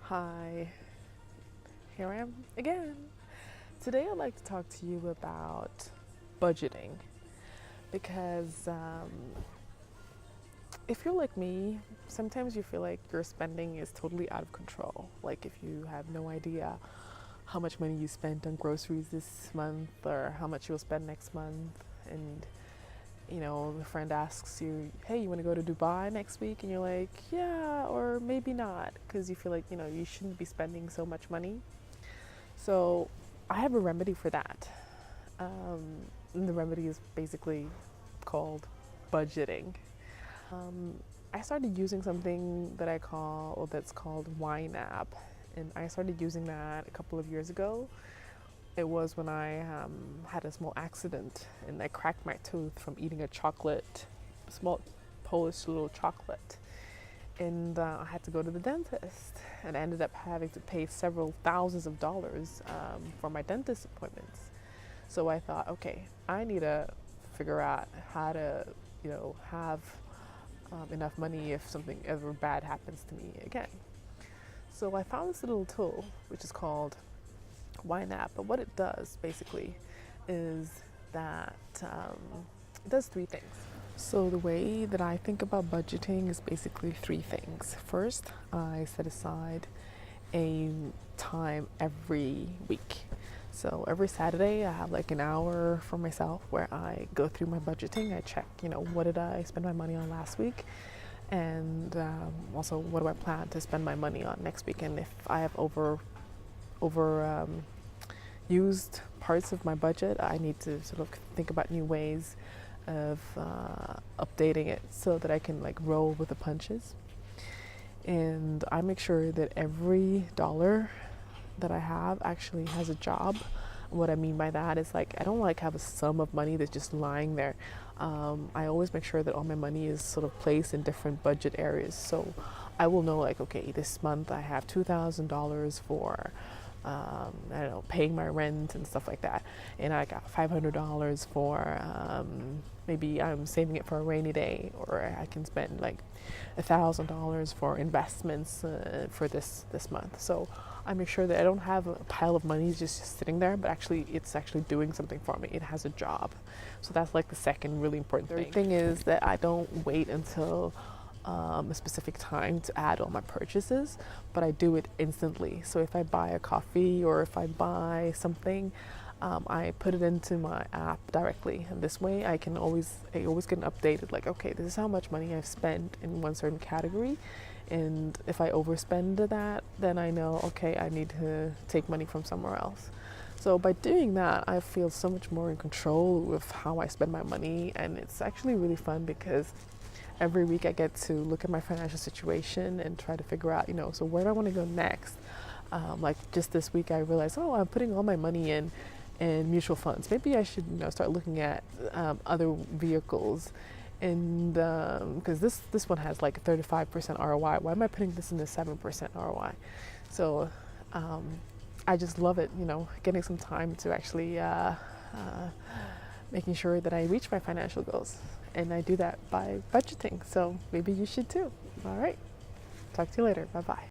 Hi, here I am again. Today I'd like to talk to you about budgeting because if you're like me, sometimes you feel like your spending is totally out of control. Like if you have no idea how much money you spent on groceries this month or how much you'll spend next month, and a friend asks you, hey, you want to go to Dubai next week? And you're like, yeah, or maybe not, because you feel like, you shouldn't be spending so much money. So I have a remedy for that. And the remedy is basically called budgeting. I started using something that's called YNAB. And I started using that a couple of years ago. It was when I had a small accident and I cracked my tooth from eating a small Polish little chocolate. And I had to go to the dentist, and I ended up having to pay several thousands of dollars for my dentist appointments. So I thought, okay, I need to figure out how to, have enough money if something ever bad happens to me again. So I found this little tool, which is called YNAB. But what it does basically is that it does three things. So the way that I think about budgeting is basically three things. First, I set aside a time every week. So every Saturday, I have like an hour for myself where I go through my budgeting. I check, what did I spend my money on last week, and also what do I plan to spend my money on next week. And if I have over used parts of my budget, I need to sort of think about new ways of updating it so that I can like roll with the punches. And I make sure that every dollar that I have actually has a job. What I mean by that is like I don't like have a sum of money that's just lying there. I always make sure that all my money is sort of placed in different budget areas. So I will know like, okay, this month I have $2,000 for I don't know, paying my rent and stuff like that. And I got $500 for maybe I'm saving it for a rainy day, or I can spend like $1,000 for investments for this month. So I make sure that I don't have a pile of money just sitting there, but actually it's actually doing something for me. It has a job. So that's like the second really important thing. The thing is that I don't wait until a specific time to add all my purchases, but I do it instantly. So if I buy a coffee or if I buy something, I put it into my app directly, and this way I always get updated like, okay, this is how much money I've spent in one certain category, and if I overspend that, then I know, okay, I need to take money from somewhere else. So by doing that, I feel so much more in control with how I spend my money, and it's actually really fun because every week I get to look at my financial situation and try to figure out, so where do I want to go next? Like just this week, I realized, oh, I'm putting all my money in mutual funds. Maybe I should, start looking at other vehicles, and because this one has like a 35% ROI. Why am I putting this in the 7% ROI? So I just love it, getting some time to actually making sure that I reach my financial goals. And I do that by budgeting. So maybe you should too. All right. Talk to you later. Bye bye.